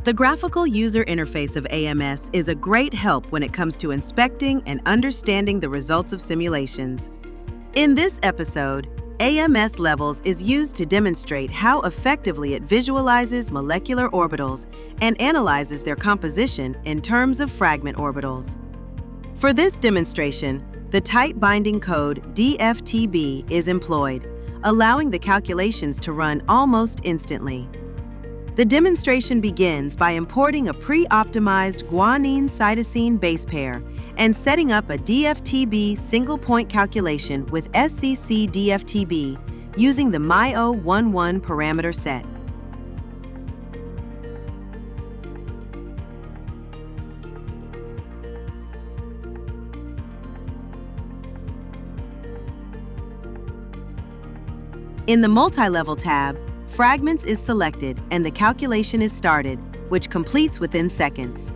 The graphical user interface of AMS is a great help when it comes to inspecting and understanding the results of simulations. In this episode, AMSlevels is used to demonstrate how effectively it visualizes molecular orbitals and analyzes their composition in terms of fragment orbitals. For this demonstration, the type binding code DFTB is employed, allowing the calculations to run almost instantly. The demonstration begins by importing a pre-optimized guanine cytosine base pair and setting up a DFTB single-point calculation with SCC-DFTB using the 𝗵𝗀𝗠𝗢 parameter set. In the Multi-Level tab, Fragments is selected and the calculation is started, which completes within seconds.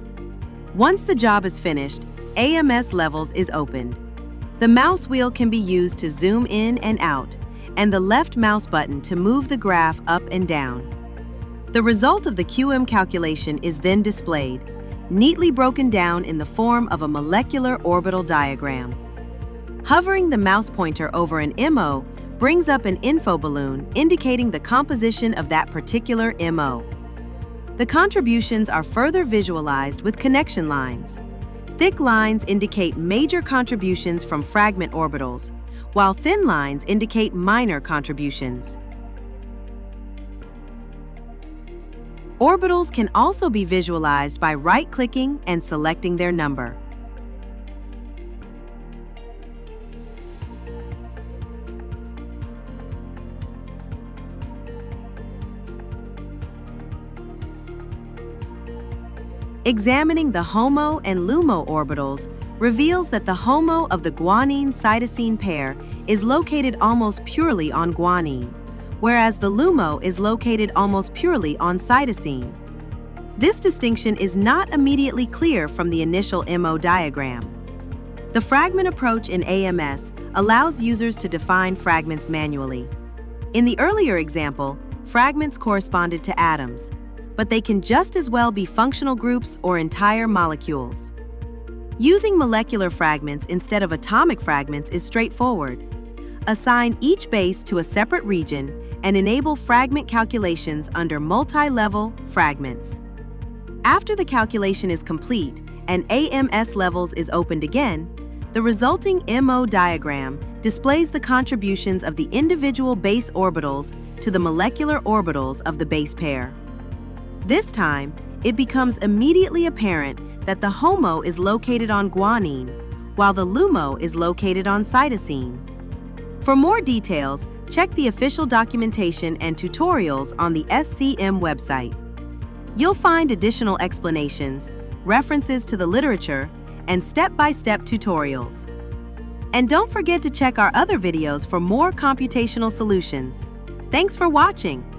Once the job is finished, AMSlevels is opened. The mouse wheel can be used to zoom in and out, and the left mouse button to move the graph up and down. The result of the QM calculation is then displayed, neatly broken down in the form of a molecular orbital diagram. Hovering the mouse pointer over an MO brings up an info balloon indicating the composition of that particular MO. The contributions are further visualized with connection lines. Thick lines indicate major contributions from fragment orbitals, while thin lines indicate minor contributions. Orbitals can also be visualized by right-clicking and selecting their number. Examining the HOMO and LUMO orbitals reveals that the HOMO of the guanine cytosine pair is located almost purely on guanine, whereas the LUMO is located almost purely on cytosine. This distinction is not immediately clear from the initial MO diagram. The fragment approach in AMS allows users to define fragments manually. In the earlier example, fragments corresponded to atoms, but they can just as well be functional groups or entire molecules. Using molecular fragments instead of atomic fragments is straightforward. Assign each base to a separate region and enable fragment calculations under multi-level fragments. After the calculation is complete and AMSlevels is opened again, the resulting MO diagram displays the contributions of the individual base orbitals to the molecular orbitals of the base pair. This time, it becomes immediately apparent that the HOMO is located on guanine, while the LUMO is located on cytosine. For more details, check the official documentation and tutorials on the SCM website. You'll find additional explanations, references to the literature, and step-by-step tutorials. And don't forget to check our other videos for more computational solutions. Thanks for watching!